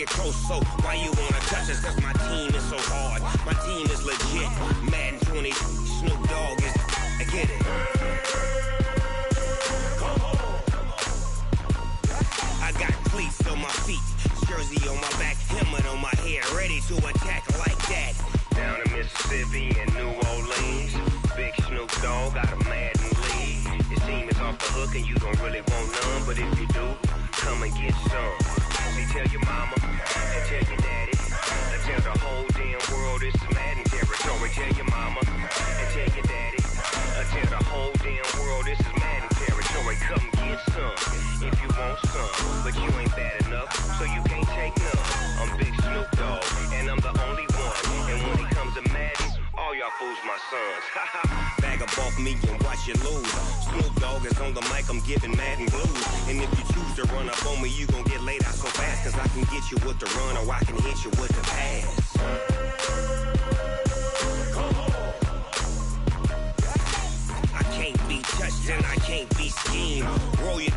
get close, so why you wanna touch us? Cause my team is so hard. My team is legit. Madden 20, Snoop Dogg is, I get it. I got cleats on my feet, jersey on my back, helmet on my head, ready to attack like that. Down in Mississippi and New Orleans, big Snoop Dogg got a Madden league. His team is off the hook and you don't really want none, but if you do, come and get some. See, tell your mama and tell your daddy, and tell the whole damn world this is Madden territory. Tell your mama and tell your daddy, and tell the whole damn world this is Madden territory. Come get some if you want some, but you ain't bad enough, so you can't take none. I'm Big Snoop Dogg, and I'm the only one. And when it comes to Madden, all y'all fools my sons. Bag up off me and watch you lose. Snoop Dogg is on the mic, I'm giving Madden blues. And if you choose to run up on me, you gon' get laid out so fast. Cause I can get you with the run or I can hit you with the pass. I can't be touched and I can't be schemed. Roll you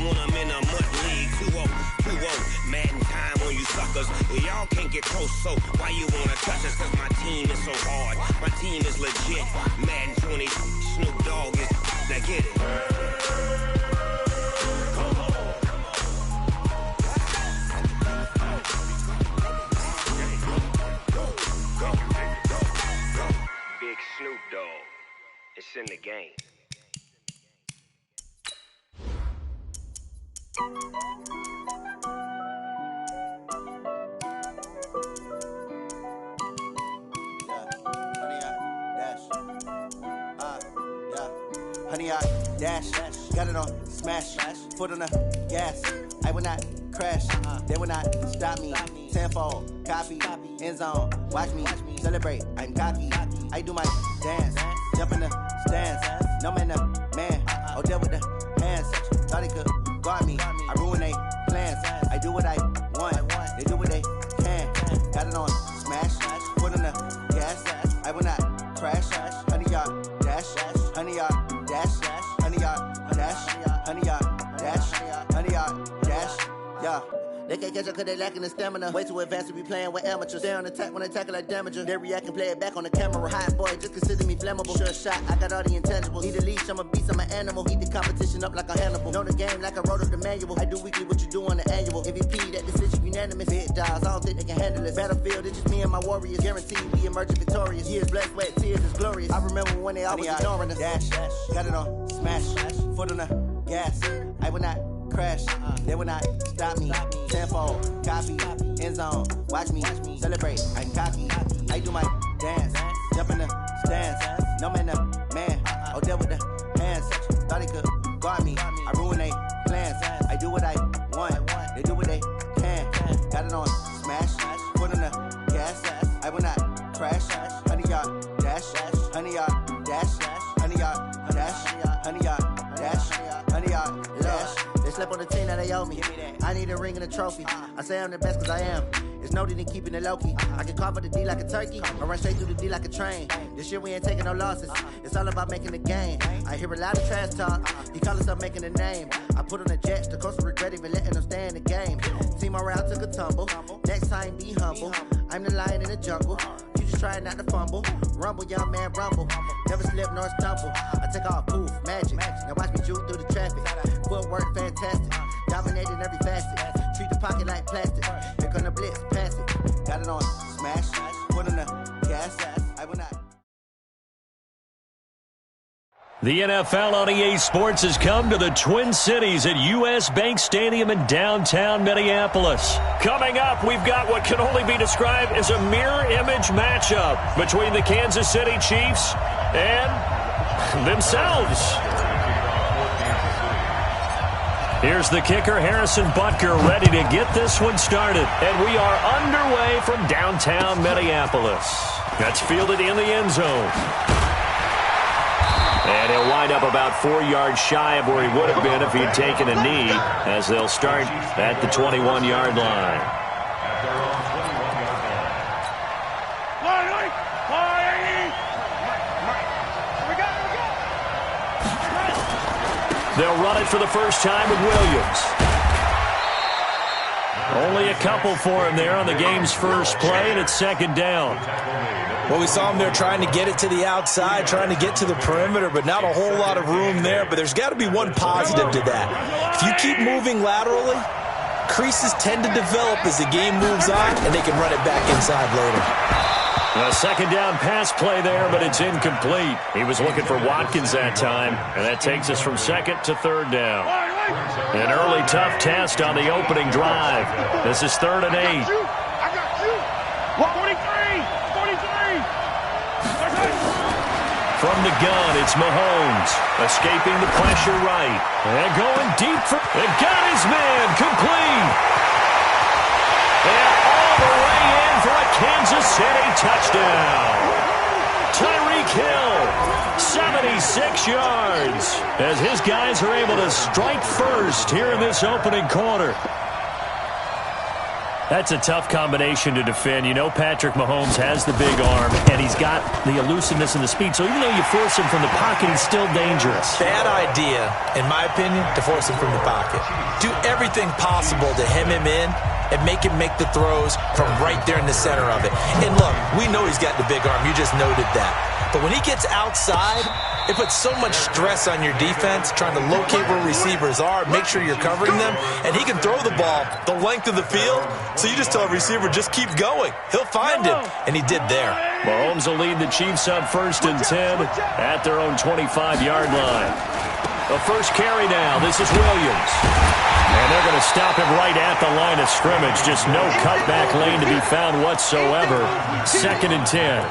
when I'm in a mud league. 2-0, 2-0, Madden time on you suckers. Y'all can't get close, so why you wanna touch us? Cause my team is so hard. My team is legit. Madden 20, Snoop Dogg is, now get it. Big Snoop Dogg, it's in the game. Honey, I dash, got it on smash, foot on the gas. I will not crash, they will not stop me. Tenfold, copy, end zone, watch me celebrate. I'm cocky, I do my dance, jump in the stands. No man, man, oh there with the hands. Thought they could guard me, I ruin they plans. I do what I want, they do what they can. Got it on smash, foot on the gas. I will not crash, honey, y'all dash, honey, y'all dash, honey, y'all dash, honey, y'all dash, honey, y'all dash, yeah. They can't catch up cause they lacking the stamina. Way too advanced to be playing with amateurs. Stay on attack when they tackle like damager. They react and play it back on the camera. Hot boy, just consider me flammable. Sure shot, I got all the intangibles. Need a leash, I'm a beast, I'm an animal. Eat the competition up like a Hannibal. Know the game like I wrote up the manual. I do weekly what you do on the annual. MVP, that decision unanimous. Big dogs, I don't think they can handle this. Battlefield, it's just me and my warriors. Guaranteed we emerging victorious. Years, blood, sweat, tears, it's glorious. I remember when they always ignoring us. Dash, got it on smash, foot on the gas. I will not crash, they will not stop me. Tenfold, copy, end zone, watch me celebrate. I'm cocky, I do my dance, jump in the stands. No man, man, oh there with the hands. Thought they could guard me, I ruin they plans. I do what I want, they do what they can. Got it on smash, foot on the gas. I will not crash, honey y'all dash, honey y'all dash, honey y'all dash, honey y'all dash, honey y'all dash. They slept on the team that they owe me. I need a ring and a trophy. I say I'm the best cause I am. It's no need in keeping it low-key. I can carve up the D like a turkey, or run straight through the D like a train. This year we ain't taking no losses. It's all about making the game. I hear a lot of trash talk. He call himself making a name. I put on the Jets, the coach will regret even letting them stay in the game. Team morale took a tumble. Next time be humble. I'm the lion in the jungle. You just try not to fumble. Rumble, young man, rumble. Never slip nor stumble. I take off, poof, magic. Now watch me juke through the traffic. Footwork fantastic. Dominating every facet. Treat the pocket like plastic. Here come the blitz, pass it. Got it on smash. Put on the gas. I will not. The NFL on EA Sports has come to the Twin Cities at U.S. Bank Stadium in downtown Minneapolis. Coming up, we've got what can only be described as a mirror image matchup between the Kansas City Chiefs and themselves. Here's the kicker, Harrison Butker, ready to get this one started. And we are underway from downtown Minneapolis. That's fielded in the end zone. And he'll wind up about 4 yards shy of where he would have been if he'd taken a knee, as they'll start at the 21-yard line. They'll run it for the first time with Williams. Only a couple for him there on the game's first play, and it's second down. Well, we saw him there trying to get it to the outside, trying to get to the perimeter, but not a whole lot of room there. But there's got to be one positive to that. If you keep moving laterally, creases tend to develop as the game moves on, and they can run it back inside later. A second down pass play there, but it's incomplete. He was looking for Watkins that time, and that takes us from second to third down. An early tough test on the opening drive. This is 3rd and 8. From the gun, it's Mahomes. Escaping the pressure right. And going deep for... They got his man complete. And all the way in for a Kansas City touchdown. Tyreek Hill, 76 yards. As his guys are able to strike first here in this opening quarter. That's a tough combination to defend. You know Patrick Mahomes has the big arm, and he's got the elusiveness and the speed. So even though you force him from the pocket, he's still dangerous. Bad idea, in my opinion, to force him from the pocket. Do everything possible to hem him in and make him make the throws from right there in the center of it. And look, we know he's got the big arm. You just noted that. But when he gets outside, it puts so much stress on your defense trying to locate where receivers are, make sure you're covering them, and he can throw the ball the length of the field. So you just tell a receiver, just keep going. He'll find him, and he did there. Mahomes will lead the Chiefs up 1st and 10 at their own 25-yard line. The first carry now. This is Williams. And they're going to stop him right at the line of scrimmage. Just no cutback lane to be found whatsoever. 2nd and 10.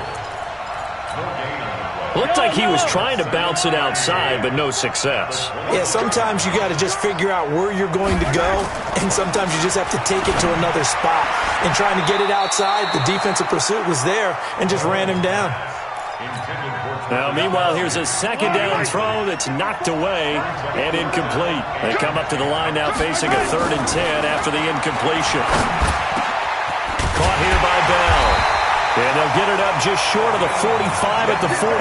Looked like he was trying to bounce it outside, but no success. Yeah, sometimes you got to just figure out where you're going to go, and sometimes you just have to take it to another spot. And trying to get it outside, the defensive pursuit was there and just ran him down. Now, meanwhile, here's a second down throw that's knocked away and incomplete. They come up to the line now facing a 3rd and 10 after the incompletion. Caught here by Bell. And they'll get it up just short of the 45 at the 44.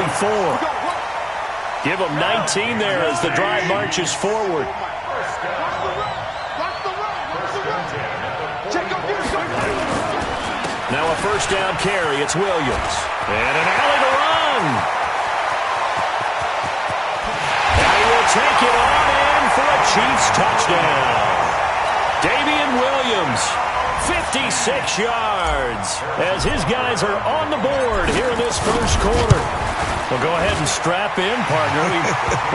Give them 19 there as the drive marches forward. Now a first down carry. It's Williams. And an alley to run. And he will take it on in for a Chiefs touchdown. Damian Williams. 56 yards as his guys are on the board here in this first quarter. Well, go ahead and strap in, partner.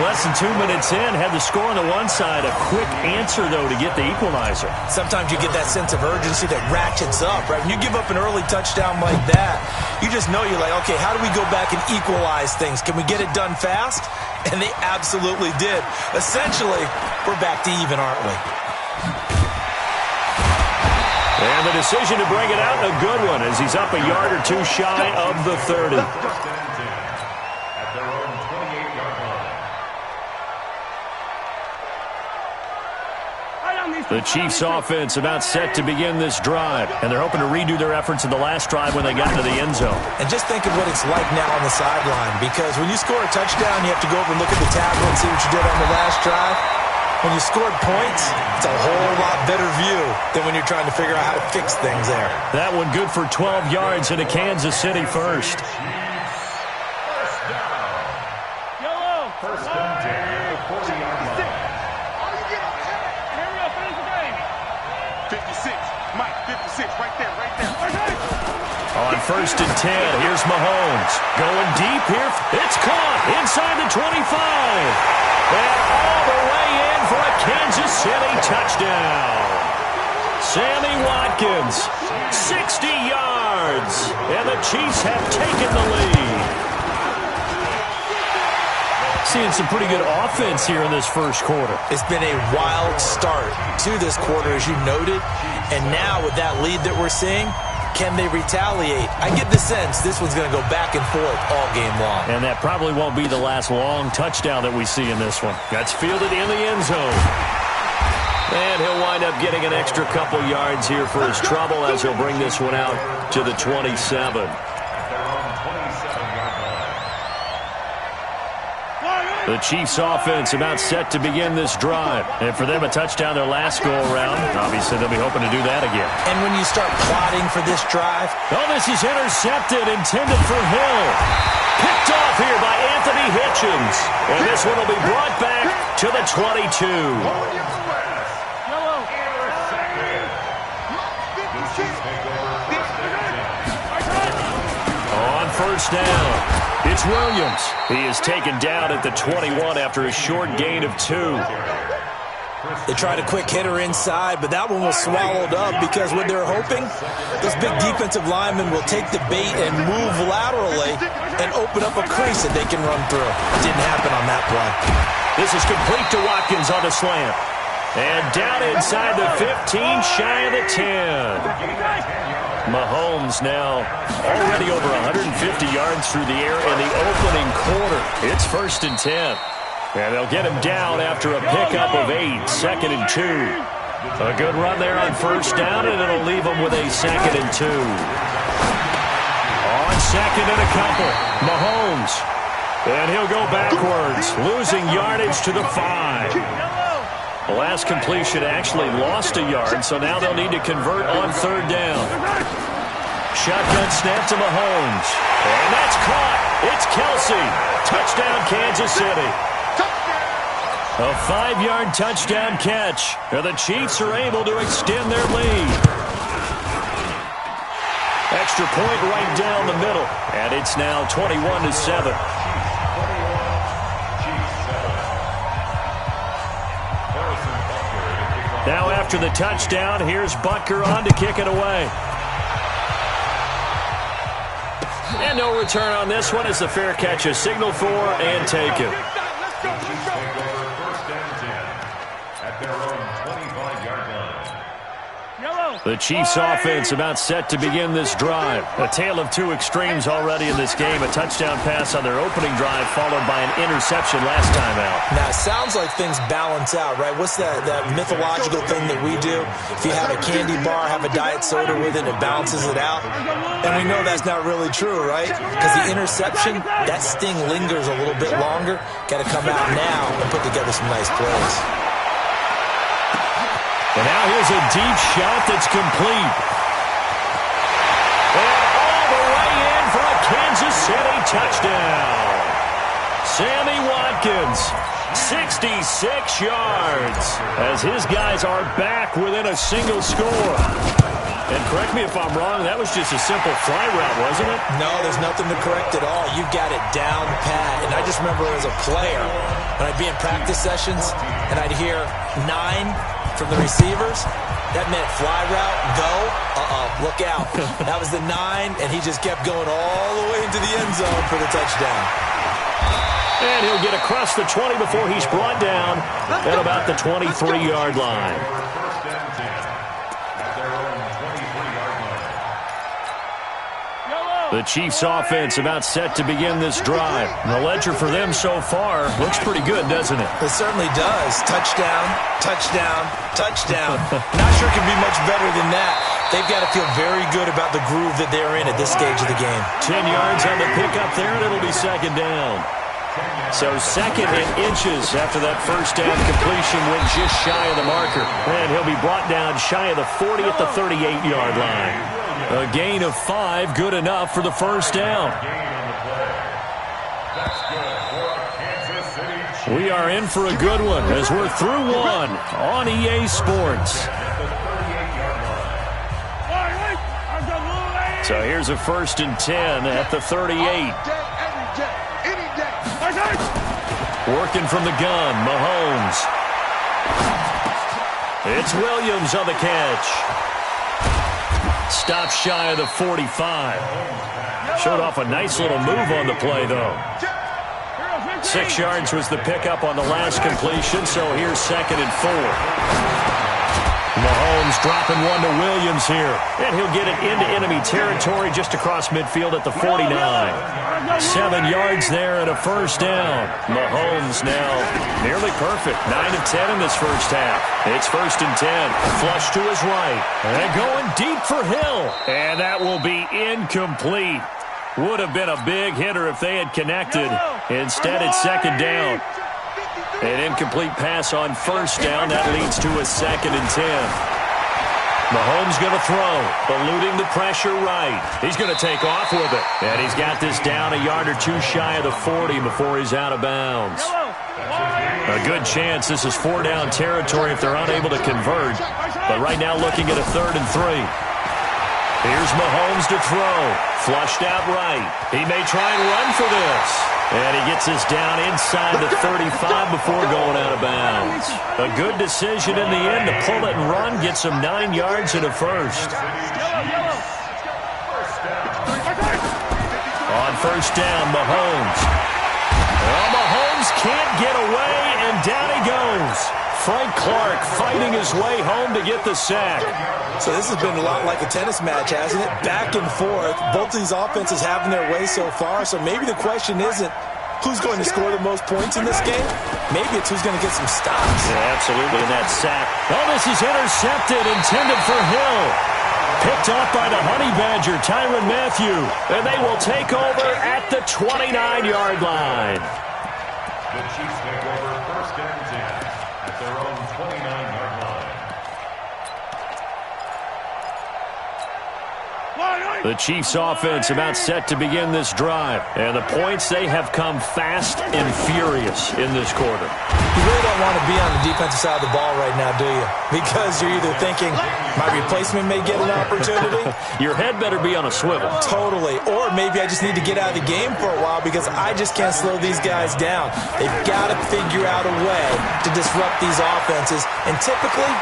Less than 2 minutes in, had the score on the one side. A quick answer, though, to get the equalizer. Sometimes you get that sense of urgency that ratchets up, right? When you give up an early touchdown like that, you just know you're like, okay, how do we go back and equalize things? Can we get it done fast? And they absolutely did. Essentially, we're back to even, aren't we? And the decision to bring it out, a good one, as he's up a yard or two shy of the 30. The Chiefs offense about set to begin this drive, and they're hoping to redo their efforts in the last drive when they got into the end zone. And just think of what it's like now on the sideline, because when you score a touchdown, you have to go over and look at the tablet and see what you did on the last drive. When you scored points, it's a whole lot better view than when you're trying to figure out how to fix things there. That one good for 12 yards into Kansas City first. First and 10, 40-yard line. Here we go, finish the game. 56, Mike, 56, right there. On 1st and 10, here's Mahomes. Going deep here. It's caught inside the 25. And all the way in for a Kansas City touchdown. Sammy Watkins, 60 yards. And the Chiefs have taken the lead. Seeing some pretty good offense here in this first quarter. It's been a wild start to this quarter, as you noted. And now with that lead that we're seeing, can they retaliate? I get the sense this one's going to go back and forth all game long. And that probably won't be the last long touchdown that we see in this one. That's fielded in the end zone. And he'll wind up getting an extra couple yards here for his trouble as he'll bring this one out to the 27. The The Chiefs offense about set to begin this drive. And for them, a touchdown their last go-around. Obviously, they'll be hoping to do that again. And when you start plotting for this drive. Oh, this is intercepted, intended for Hill. Picked off here by Anthony Hitchens. And this one will be brought back to the 22. On first down. It's Williams. He is taken down at the 21 after a short gain of 2. They tried a quick hitter inside, but that one was swallowed up because what they're hoping, those big defensive linemen will take the bait and move laterally and open up a crease that they can run through. Didn't happen on that play. This is complete to Watkins on the slant. And down inside the 15, shy of the 10. Mahomes now already over 150 yards through the air in the opening quarter. It's 1st and 10. And they'll get him down after a pickup of 8, 2nd and 2. A good run there on first down, and it'll leave him with a 2nd and 2. On 2nd and a couple, Mahomes. And he'll go backwards, losing yardage to the 5. The last completion actually lost a yard, so now they'll need to convert on 3rd down. Shotgun snap to Mahomes. And that's caught. It's Kelsey. Touchdown, Kansas City. A 5-yard touchdown catch. And the Chiefs are able to extend their lead. Extra point right down the middle. And it's now 21-7. Now after the touchdown, here's Butker on to kick it away. And no return on this one as the fair catch is signaled for and taken. The Chiefs offense about set to begin this drive. A tale of 2 extremes already in this game. A touchdown pass on their opening drive followed by an interception last time out. Now, it sounds like things balance out, right? What's that mythological thing that we do? If you have a candy bar, have a diet soda with it, it balances it out. And we know that's not really true, right? Because the interception, that sting lingers a little bit longer. Got to come out now and put together some nice plays. And now here's a deep shot that's complete. And all the way in for a Kansas City touchdown. Sammy Watkins, 66 yards, as his guys are back within a single score. And correct me if I'm wrong, that was just a simple fly route, wasn't it? No, there's nothing to correct at all. You've got it down pat. And I just remember as a player, when I'd be in practice sessions, and I'd hear 9 from the receivers, that meant fly route, go, look out. That was the 9, and he just kept going all the way into the end zone for the touchdown. And he'll get across the 20 before he's brought down at about the 23-yard line. The Chiefs offense about set to begin this drive. The ledger for them so far looks pretty good, doesn't it? It certainly does. Touchdown, touchdown, touchdown. Not sure it could be much better than that. They've got to feel very good about the groove that they're in at this stage of the game. 10 yards on the pickup there, and it'll be 2nd down. So 2nd and inches after that first down completion went just shy of the marker. And he'll be brought down shy of the 40 at the 38-yard line. A gain of 5, good enough for the first down. We are in for a good one as we're through one on EA Sports. So here's a 1st and 10 at the 38. Working from the gun, Mahomes. It's Williams on the catch. Stop shy of the 45. Showed off a nice little move on the play, though. 6 yards was the pickup on the last completion, so here's 2nd and 4. Mahomes dropping one to Williams here. And he'll get it into enemy territory just across midfield at the 49. 7 yards there and a first down. Mahomes now nearly perfect. 9 of 10 in this first half. It's 1st and 10. Flush to his right. And going deep for Hill. And that will be incomplete. Would have been a big hitter if they had connected. Instead, it's 2nd down. An incomplete pass on first down. That leads to a 2nd and 10. Mahomes going to throw, eluding the pressure right. He's going to take off with it. And he's got this down a yard or two shy of the 40 before he's out of bounds. A good chance this is 4-down territory if they're unable to convert. But right now looking at a 3rd and 3. Here's Mahomes to throw. Flushed out right. He may try and run for this. And he gets this down inside the 35 before going out of bounds. A good decision in the end to pull it and run. Gets him 9 yards and a first. On first down, Mahomes. Well, Mahomes can't get away, and down he goes. Frank Clark fighting his way home to get the sack. So this has been a lot like a tennis match, hasn't it? Back and forth. Both of these offenses having their way so far. So maybe the question isn't who's going to score the most points in this game. Maybe it's who's going to get some stops. Yeah, absolutely. And that sack. Oh, this is intercepted, intended for Hill. Picked off by the Honey Badger, Tyrann Mathieu. And they will take over at the 29-yard line. The Chiefs take over 1st and 10 at their own 29-yard line. The Chiefs offense about set to begin this drive. And the points, they have come fast and furious in this quarter. You really don't want to be on the defensive side of the ball right now, do you? Because you're either thinking, my replacement may get an opportunity. Your head better be on a swivel. Totally. Or maybe I just need to get out of the game for a while because I just can't slow these guys down. They've got to figure out a way to disrupt these offenses. And typically,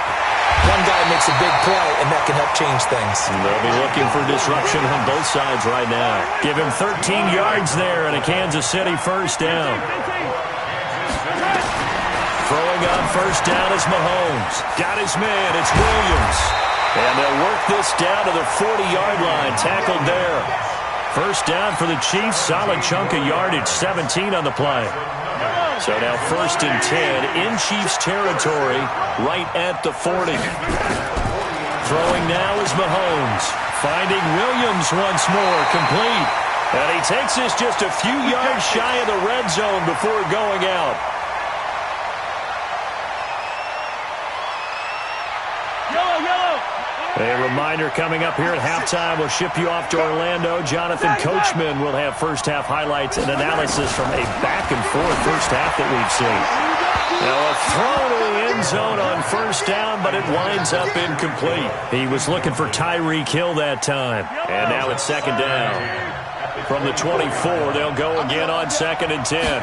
one guy makes a big play, and that can help change things. And they'll be looking for disruption on both sides right now. Give him 13 yards there and a Kansas City first down. Throwing on first down is Mahomes. Got his man. It's Williams. And they'll work this down to the 40-yard line. Tackled there. First down for the Chiefs. Solid chunk of yardage. 17 on the play. So now 1st and 10 in Chiefs territory right at the 40. Throwing now is Mahomes. Finding Williams once more. Complete. And he takes this just a few yards shy of the red zone before going out. A reminder coming up here at halftime. We'll ship you off to Orlando. Jonathan Coachman will have first-half highlights and analysis from a back-and-forth first half that we've seen. Now a throw to the end zone on first down, but it winds up incomplete. He was looking for Tyreek Hill that time. And now it's 2nd down. From the 24, they'll go again on 2nd and 10.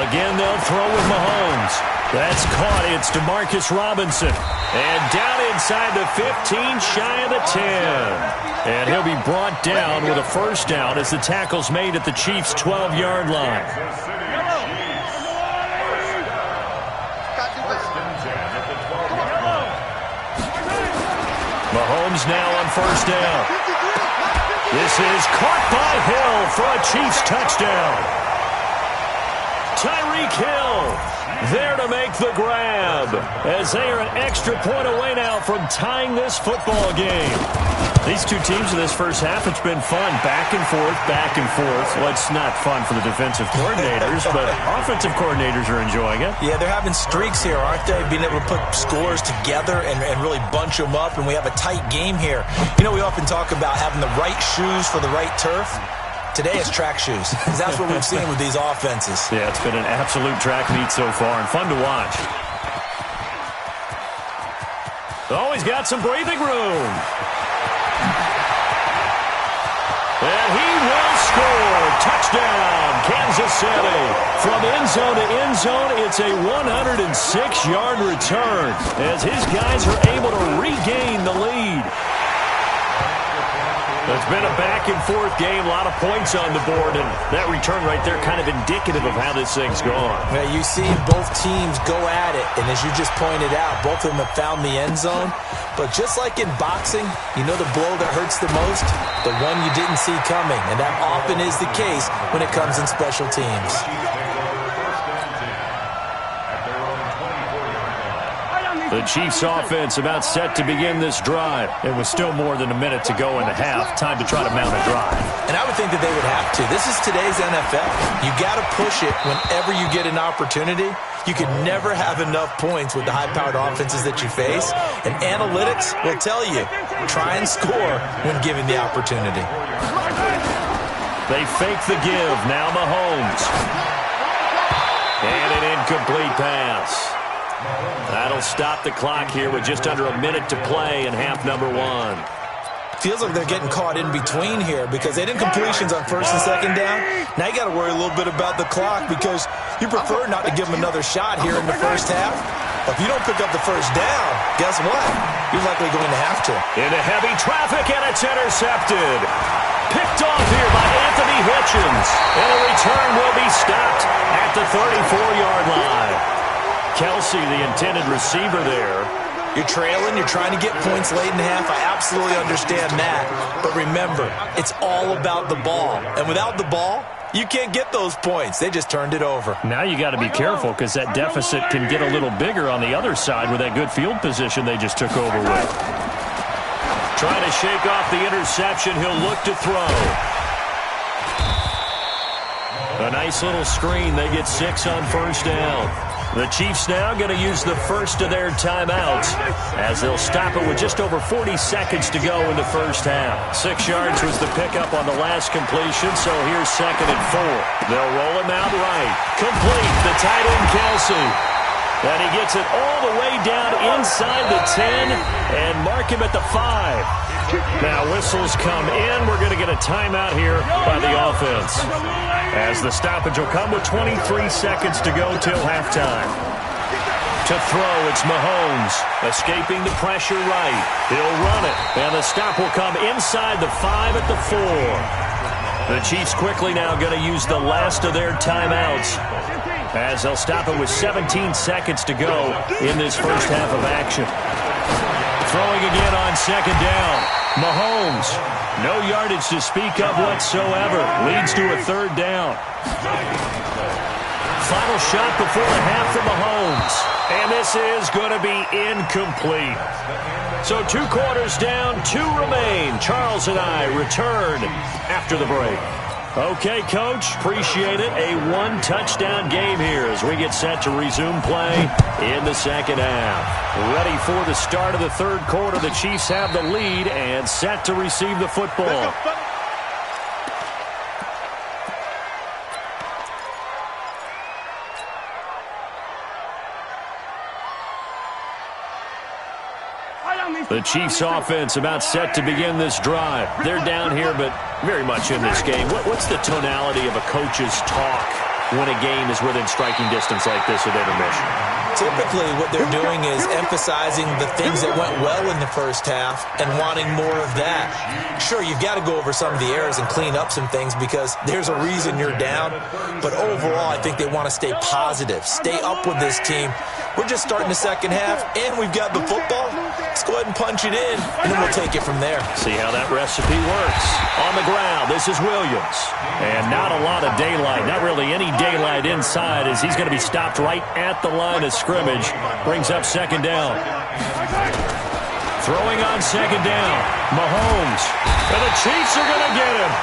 Again, they'll throw with Mahomes. That's caught. It's Demarcus Robinson. And down inside the 15, shy of the 10. And he'll be brought down with a first down as the tackle's made at the Chiefs' 12-yard line. Mahomes now on first down. This is caught by Hill for a Chiefs touchdown. Tyreek Hill there to make the grab as they are an extra point away now from tying this football game. These two teams in this first half, it's been fun. Back and forth, back and forth. Well, it's not fun for the defensive coordinators, but offensive coordinators are enjoying it. Yeah, they're having streaks here, aren't they? Being able to put scores together and really bunch them up, and we have a tight game here. You know, we often talk about having the right shoes for the right turf. Today it's track shoes. That's what we've seen with these offenses. Yeah, it's been an absolute track meet so far and fun to watch. Oh, he's got some breathing room. And he will score. Touchdown, Kansas City. From end zone to end zone, it's a 106-yard return as his guys are able to regain the lead. It's been a back-and-forth game, a lot of points on the board, and that return right there kind of indicative of how this thing's gone. Yeah, you see both teams go at it, and as you just pointed out, both of them have found the end zone. But just like in boxing, you know the blow that hurts the most? The one you didn't see coming, and that often is the case when it comes in special teams. The Chiefs offense about set to begin this drive. It was still more than a minute to go in the half. Time to try to mount a drive. And I would think that they would have to. This is today's NFL. You got to push it whenever you get an opportunity. You can never have enough points with the high-powered offenses that you face. And analytics will tell you, try and score when given the opportunity. They fake the give. Now Mahomes. And an incomplete pass. That'll stop the clock here with just under a minute to play in half number 1. Feels like they're getting caught in between here because they did completions on first and second down. Now you got to worry a little bit about the clock because you prefer not to give them another shot here in the first half. But if you don't pick up the first down, guess what? You're likely going to have to. Into heavy traffic, and it's intercepted. Picked off here by Anthony Hitchens. And a return will be stopped at the 34-yard line. Kelsey, the intended receiver there. You're trailing, you're trying to get points late in half. I absolutely understand that. But remember, it's all about the ball. And without the ball, you can't get those points. They just turned it over. Now you got to be careful because that deficit can get a little bigger on the other side with that good field position they just took over with. Trying to shake off the interception. He'll look to throw. A nice little screen. They get 6 on first down. The Chiefs now going to use the first of their timeouts as they'll stop it with just over 40 seconds to go in the first half. 6 yards was the pickup on the last completion, so here's 2nd and 4. They'll roll him out right. Complete. The tight end, Kelsey. And he gets it all the way down inside the 10 and mark him at the 5. Now whistles come in. We're going to get a timeout here by the offense, as the stoppage will come with 23 seconds to go till halftime. To throw, it's Mahomes, escaping the pressure right. He'll run it, and the stop will come inside the 5 at the 4. The Chiefs quickly now going to use the last of their timeouts, as they'll stop it with 17 seconds to go in this first half of action. Throwing again on 2nd down. Mahomes, no yardage to speak of whatsoever. Leads to a 3rd down. Final shot before the half for Mahomes. And this is going to be incomplete. So 2 quarters down, 2 remain. Charles and I return after the break. Okay, Coach, appreciate it. A 1-touchdown game here as we get set to resume play in the second half. Ready for the start of the 3rd quarter. The Chiefs have the lead and set to receive the football. The Chiefs offense about set to begin this drive. They're down here, but very much in this game. What's the tonality of a coach's talk when a game is within striking distance like this at intermission? Typically, what they're doing is emphasizing the things that went well in the first half and wanting more of that. Sure, you've got to go over some of the errors and clean up some things because there's a reason you're down. But overall, I think they want to stay positive, stay up with this team. We're just starting the second half, and we've got the football. Let's go ahead and punch it in, and then we'll take it from there. See how that recipe works. On the ground, this is Williams. And not a lot of daylight, not really any daylight inside, as he's going to be stopped right at the line of scrimmage. Brings up 2nd down. Throwing on 2nd down, Mahomes. And the Chiefs are going to get him.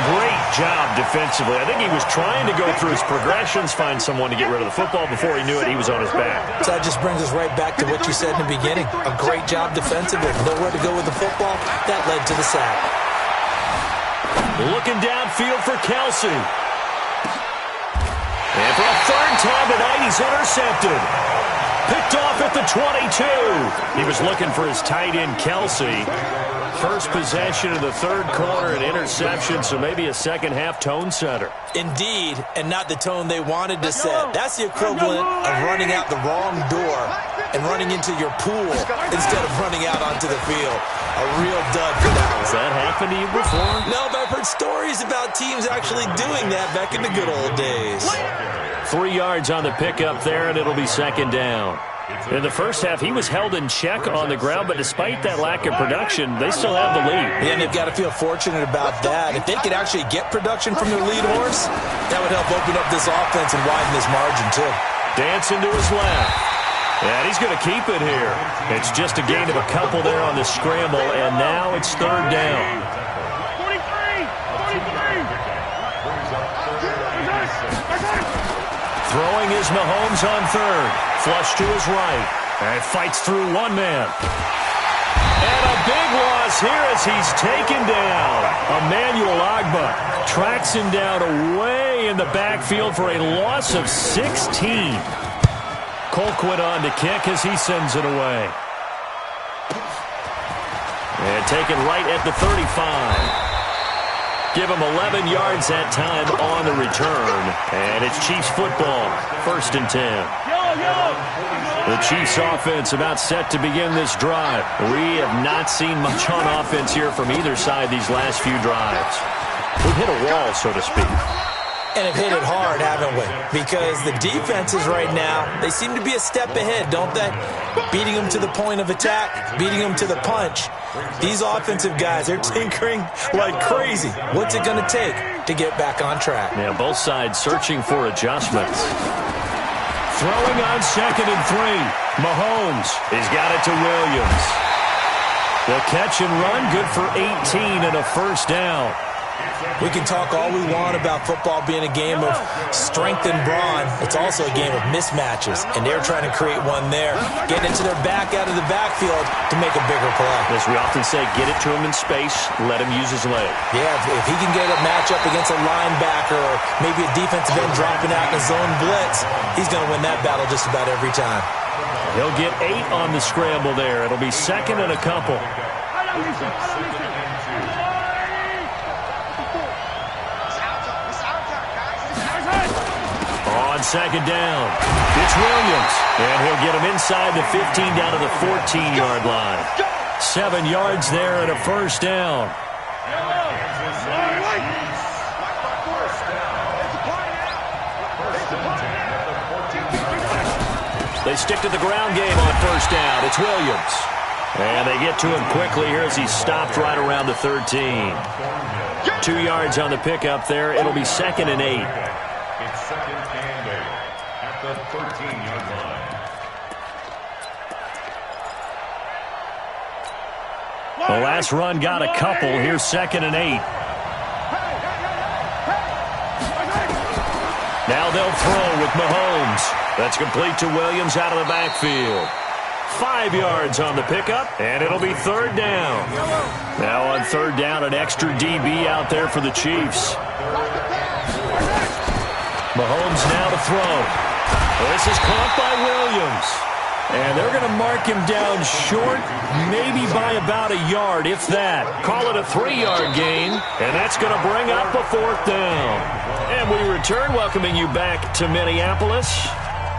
Great job defensively. I think he was trying to go through his progressions, find someone to get rid of the football. Before he knew it, he was on his back. So that just brings us right back to what you said in the beginning. A great job defensively. Nowhere to go with the football. That led to the sack. Looking downfield for Kelsey. And for a 3rd time tonight, he's intercepted. Picked off at the 22. He was looking for his tight end, Kelsey. First possession of the 3rd quarter, an interception, so maybe a second-half tone setter. Indeed, and not the tone they wanted to set. That's the equivalent of running out the wrong door and running into your pool instead of running out onto the field. A real dud for that one. Has that happened to you before? No, but I've heard stories about teams actually doing that back in the good old days. 3 yards on the pickup there, and it'll be 2nd down. In the first half, he was held in check on the ground, but despite that lack of production, they still have the lead. And they've got to feel fortunate about that. If they could actually get production from their lead horse, that would help open up this offense and widen this margin, too. Dancing to his left. And he's going to keep it here. It's just a gain of a couple there on the scramble, and now it's third down. 43! Throwing is Mahomes on third. Flush to his right. And fights through one man. And a big loss here as he's taken down. Emmanuel Ogbah tracks him down away in the backfield for a loss of 16. Colquitt on to kick as he sends it away. And taken right at the 35. Give him 11 yards that time on the return. And it's Chiefs football. 1st and 10. The Chiefs offense about set to begin this drive. We have not seen much on offense here from either side these last few drives. We've hit a wall, so to speak. And have hit it hard, haven't we? Because the defenses right now, they seem to be a step ahead, don't they? Beating them to the point of attack, beating them to the punch. These offensive guys, they're tinkering like crazy. What's it going to take to get back on track? Yeah, both sides searching for adjustments. Throwing on 2nd and 3. Mahomes. He's got it to Williams. The catch and run, good for 18 and a 1st down. We can talk all we want about football being a game of strength and brawn. It's also a game of mismatches, and they're trying to create one there, getting into their back out of the backfield to make a bigger play. As we often say, get it to him in space, let him use his leg. Yeah, if he can get a matchup against a linebacker or maybe a defensive end dropping out in a zone blitz, he's going to win that battle just about every time. He'll get 8 on the scramble there. It'll be 2nd and a couple. On 2nd down, it's Williams. And he'll get him inside the 15 down to the 14-yard line. 7 yards there and a 1st down. They stick to the ground game on 1st down. It's Williams. And they get to him quickly here as he stopped right around the 13. 2 yards on the pickup there. It'll be 2nd and 8. It's 2nd and 8 at the 13-yard line. The last run got a couple. Here's 2nd and 8. Now they'll throw with Mahomes. That's complete to Williams out of the backfield. 5 yards on the pickup, and it'll be 3rd down. Now on 3rd down, an extra DB out there for the Chiefs. Mahomes now to throw. This is caught by Williams. And they're going to mark him down short, maybe by about a yard, if that. Call it a 3-yard gain, and that's going to bring up a 4th down. And we return, welcoming you back to Minneapolis.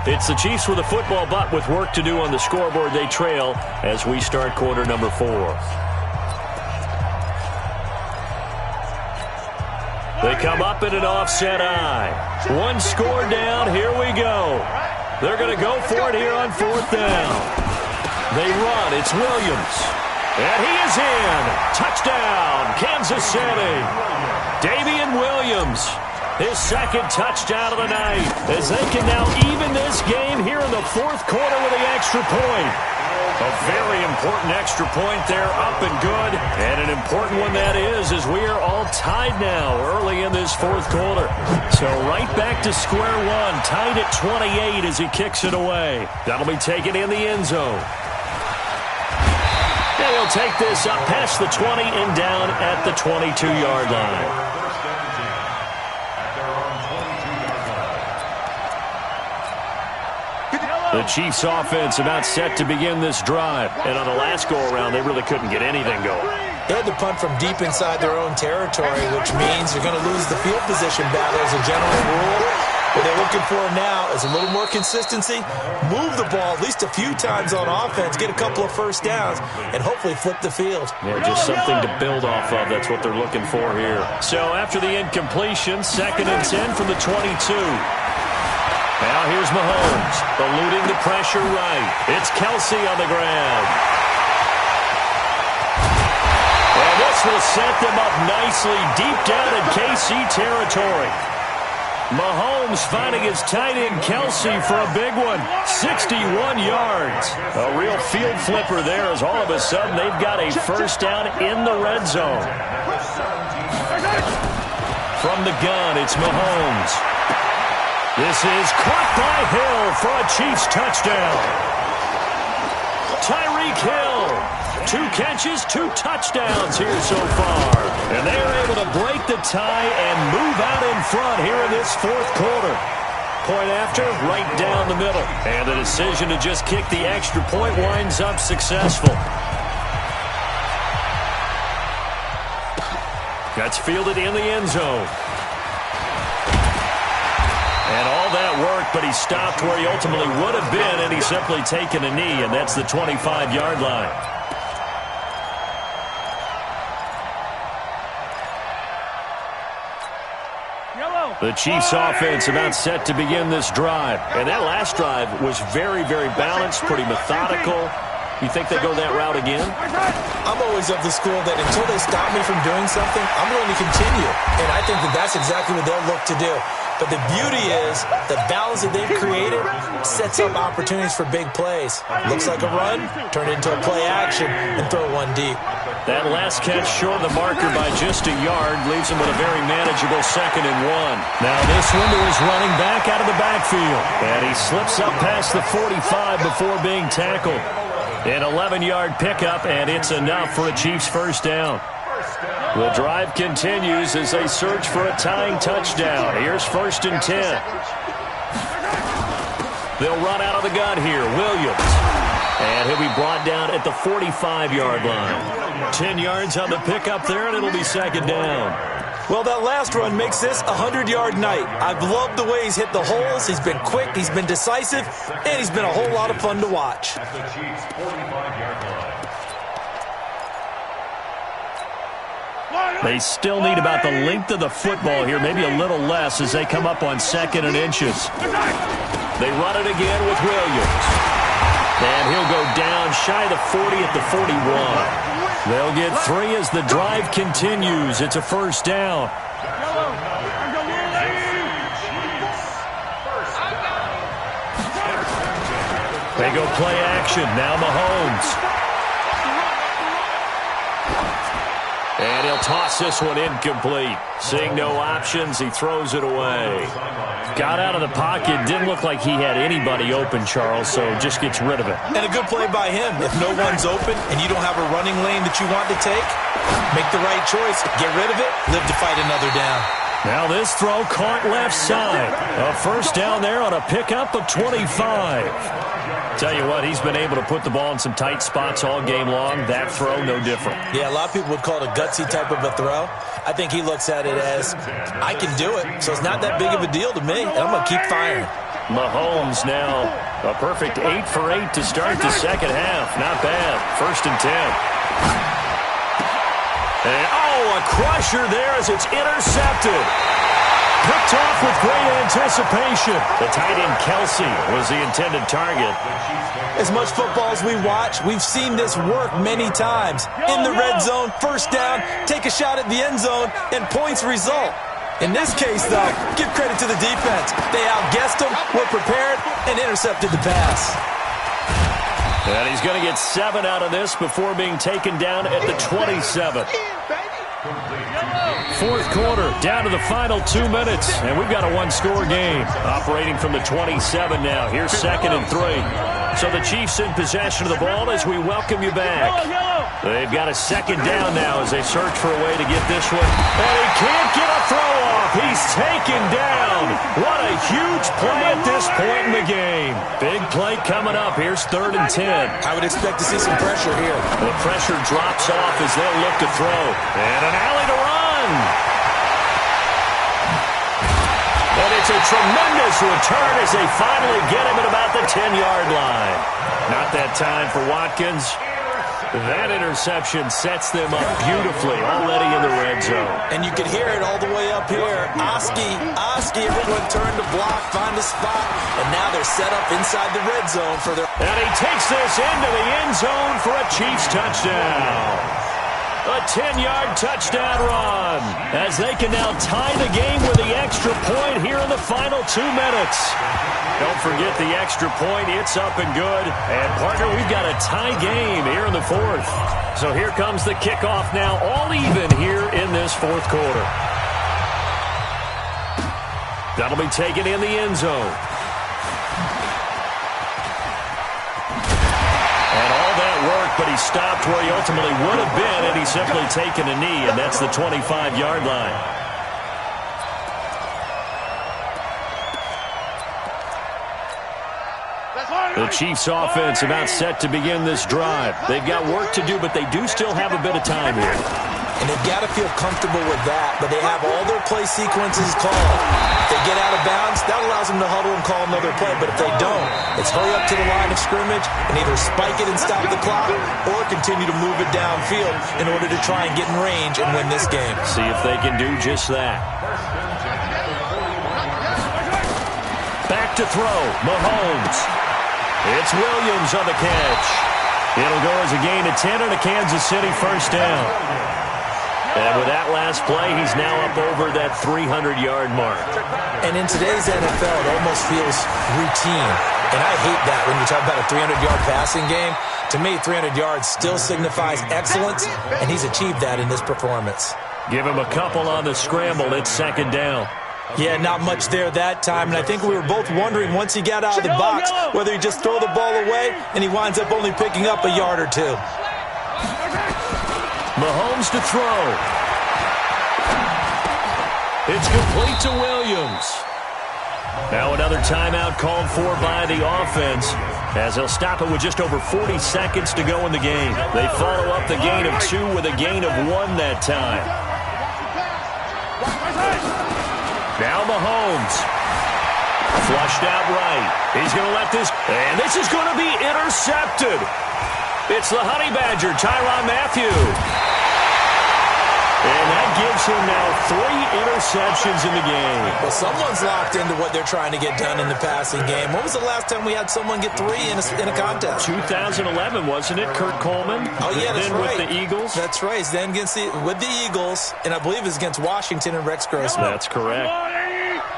It's the Chiefs with a football, but with work to do on the scoreboard. They trail as we start quarter number 4. They come up in an offset eye. 1 score down, here we go. They're going to go for it here on 4th down. They run, it's Williams. And he is in. Touchdown, Kansas City. Damian Williams. His 2nd touchdown of the night as they can now even this game here in the 4th quarter with the extra point. A very important extra point there, up and good. And an important one that is, as we are all tied now early in this 4th quarter. So right back to square one, tied at 28 as he kicks it away. That'll be taken in the end zone. And he'll take this up past the 20 and down at the 22-yard line. The Chiefs offense about set to begin this drive. And on the last go-around, they really couldn't get anything going. They had to punt from deep inside their own territory, which means you're going to lose the field position battle as a general rule. What they're looking for now is a little more consistency, move the ball at least a few times on offense, get a couple of 1st downs, and hopefully flip the field. Yeah, just something to build off of. That's what they're looking for here. So after the incompletion, 2nd and 10 from the 22. Now here's Mahomes, eluding the pressure right. It's Kelsey on the ground. And this will set them up nicely deep down in KC territory. Mahomes finding his tight end Kelsey for a big one. 61 yards. A real field flipper there as all of a sudden they've got a first down in the red zone. From the gun, it's Mahomes. This is caught by Hill for a Chiefs touchdown. Tyreek Hill. 2 catches, 2 touchdowns here so far. And they are able to break the tie and move out in front here in this fourth quarter. Point after, right down the middle. And the decision to just kick the extra point winds up successful. That's fielded in the end zone. And all that work, but he stopped where he ultimately would have been, and he's simply taken a knee, and that's the 25-yard line. The Chiefs offense about set to begin this drive. And that last drive was very, very balanced, pretty methodical. You think they go that route again? I'm always of the school that until they stop me from doing something, I'm going to continue. And I think that that's exactly what they'll look to do. But the beauty is the balance that they've created sets up opportunities for big plays. Looks like a run, turn it into a play action, and throw one deep. That last catch short of the marker by just a yard leaves him with a very manageable 2nd and 1. Now this window is running back out of the backfield. And he slips up past the 45 before being tackled. An 11-yard pickup, and it's enough for a Chiefs first down. The drive continues as they search for a tying touchdown. Here's 1st and 10. They'll run out of the gun here. Williams. And he'll be brought down at the 45-yard line. 10 yards on the pickup there, and it'll be 2nd down. Well, that last run makes this a 100-yard night. I've loved the way he's hit the holes. He's been quick, he's been decisive, and he's been a whole lot of fun to watch. They still need about the length of the football here, maybe a little less as they come up on 2nd and inches. They run it again with Williams. And he'll go down shy of the 40 at the 41. They'll get 3 as the drive continues. It's a first down. They go play action. Now Mahomes. And he'll toss this one incomplete. Seeing no options, he throws it away. Got out of the pocket. Didn't look like he had anybody open, Charles, so just gets rid of it. And a good play by him. If no one's open and you don't have a running lane that you want to take, make the right choice. Get rid of it. Live to fight another down. Now this throw caught left side. A first down there on a pickup of 25. Tell you what, he's been able to put the ball in some tight spots all game long. That throw, no different. Yeah, a lot of people would call it a gutsy type of a throw. I think he looks at it as, I can do it, so it's not that big of a deal to me, and I'm going to keep firing. Mahomes now a perfect 8 for 8 to start the second half. Not bad. 1st and 10. And, a crusher there as it's intercepted. Picked off with great anticipation. The tight end Kelsey was the intended target. As much football as we watch, we've seen this work many times. In the red zone, first down, take a shot at the end zone, and points result. In this case, though, give credit to the defense. They outguessed them, were prepared, and intercepted the pass. And he's going to get 7 out of this before being taken down at the 27. Fourth quarter, down to the final 2 minutes, and we've got a one-score game. Operating from the 27 now. Here's 2nd and 3. So the Chiefs in possession of the ball as we welcome you back. They've got a 2nd down now as they search for a way to get this one. And he can't get a throw off. He's taken down. What a huge play at this point in the game. Big play coming up. Here's 3rd and 10. I would expect to see some pressure here. The pressure drops off as they'll look to throw. And an alley to run. And it's a tremendous return as they finally get him at about the 10-yard line. Not that time for Watkins. That interception sets them up beautifully already in the red zone. And you can hear it all the way up here. Oski, everyone turned to block, find a spot, and now they're set up inside the red zone for their... And he takes this into the end zone for a Chiefs touchdown. A 10-yard touchdown run as they can now tie the game with the extra point here in the final 2 minutes. Don't forget the extra point. It's up and good. And, partner, we've got a tie game here in the fourth. So here comes the kickoff now, all even here in this fourth quarter. That'll be taken in the end zone. And all that work, but he stopped where he ultimately would have been, and he's simply taken a knee, and that's the 25-yard line. The Chiefs' offense about set to begin this drive. They've got work to do, but they do still have a bit of time here. And they've got to feel comfortable with that, but they have all their play sequences called. If they get out of bounds, that allows them to huddle and call another play. But if they don't, it's hurry up to the line of scrimmage and either spike it and stop the clock or continue to move it downfield in order to try and get in range and win this game. See if they can do just that. Back to throw, Mahomes. It's Williams on the catch. It'll go as a gain of 10 and a Kansas City first down. And with that last play, he's now up over that 300-yard mark. And in today's NFL, it almost feels routine. And I hate that when you talk about a 300-yard passing game. To me, 300 yards still signifies excellence, and he's achieved that in this performance. Give him a couple on the scramble. It's second down. Yeah, not much there that time, and I think we were both wondering once he got out of the box whether he just throw the ball away and he winds up only picking up a yard or two. Mahomes to throw. It's complete to Williams. Now another timeout called for by the offense as they'll stop it with just over 40 seconds to go in the game. They follow up the gain of 2 with a gain of 1 that time. Now Mahomes. Flushed out right. He's going to let this, and this is going to be intercepted. It's the Honey Badger, Tyrann Mathieu. And that gives him now 3 interceptions in the game. Well, someone's locked into what they're trying to get done in the passing game. When was the last time we had someone get 3 in a contest? 2011, wasn't it? Kurt Coleman? Oh, yeah, that's then right. With the Eagles? That's right. Then with the Eagles, and I believe it's against Washington and Rex Grossman. That's correct.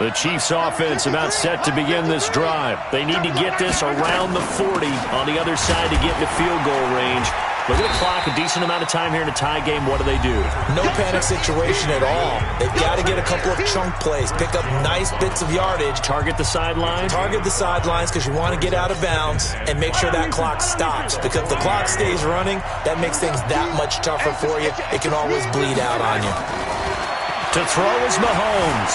The Chiefs' offense about set to begin this drive. They need to get this around the 40 on the other side to get into field goal range. Look at the clock, a decent amount of time here in a tie game. What do? No panic situation at all. They've got to get a couple of chunk plays, pick up nice bits of yardage. Target the sideline? Target the sidelines because you want to get out of bounds and make sure that clock stops. Because if the clock stays running, that makes things that much tougher for you. It can always bleed out on you. To throw is Mahomes.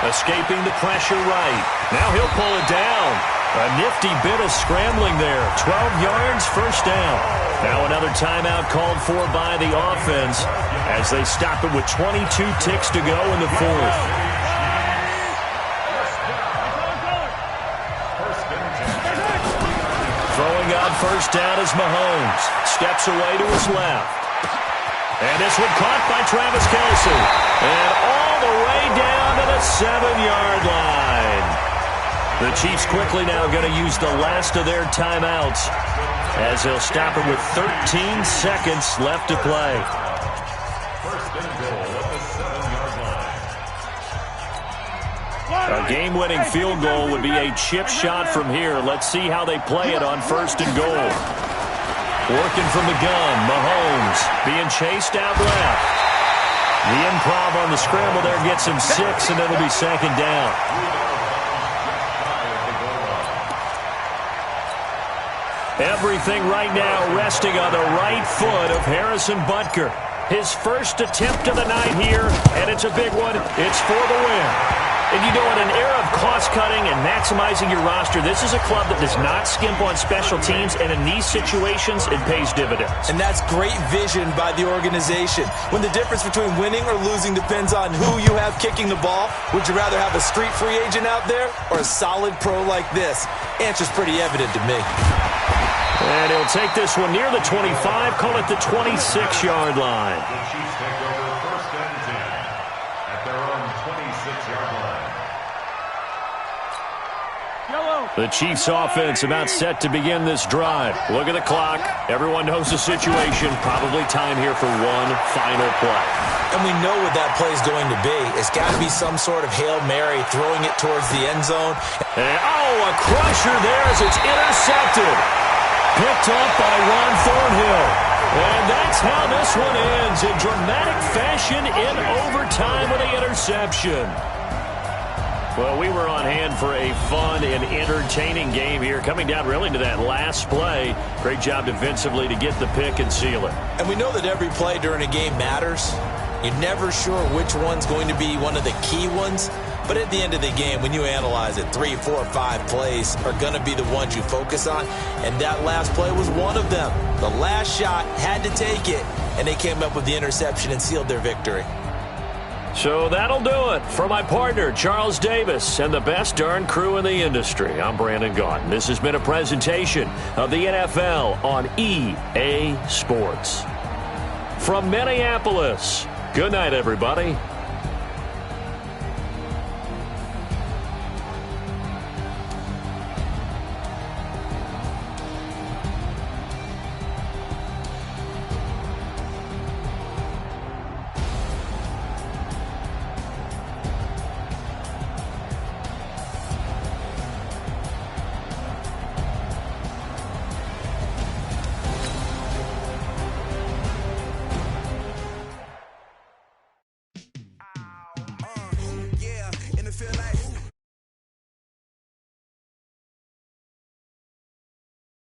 Escaping the pressure right. Now he'll pull it down. A nifty bit of scrambling there. 12 yards, first down. Now another timeout called for by the offense as they stop it with 22 ticks to go in the fourth. Throwing on first down is Mahomes. Steps away to his left. And this one caught by Travis Kelce. And all the way down to the 7-yard line. The Chiefs quickly now going to use the last of their timeouts as they'll stop it with 13 seconds left to play. A game-winning field goal would be a chip shot from here. Let's see how they play it on first and goal. Working from the gun, Mahomes being chased out left. The improv on the scramble there gets him 6, and it'll be second down. Everything right now resting on the right foot of Harrison Butker. His first attempt of the night here, and it's a big one. It's for the win. And you know, in an era of cost-cutting and maximizing your roster, this is a club that does not skimp on special teams, and in these situations, it pays dividends. And that's great vision by the organization. When the difference between winning or losing depends on who you have kicking the ball, would you rather have a street free agent out there or a solid pro like this? Answer's pretty evident to me. And he'll take this one near the 25, call it the 26-yard line. The Chiefs take over first and 10 at their own 26-yard line. Yellow. The Chiefs offense about set to begin this drive. Look at the clock. Everyone knows the situation. Probably time here for one final play. And we know what that play is going to be. It's got to be some sort of Hail Mary, throwing it towards the end zone. And, a crusher there as it's intercepted. Picked off by Ron Thornhill. And that's how this one ends in dramatic fashion in overtime with the interception. Well, we were on hand for a fun and entertaining game here, coming down really to that last play. Great job defensively to get the pick and seal it. And we know that every play during a game matters. You're never sure which one's going to be one of the key ones. But at the end of the game, when you analyze it, 3, 4, 5 plays are going to be the ones you focus on. And that last play was one of them. The last shot had to take it, and they came up with the interception and sealed their victory. So that'll do it for my partner, Charles Davis, and the best darn crew in the industry. I'm Brandon Gaudin. This has been a presentation of the NFL on EA Sports. From Minneapolis, good night, everybody. Feel like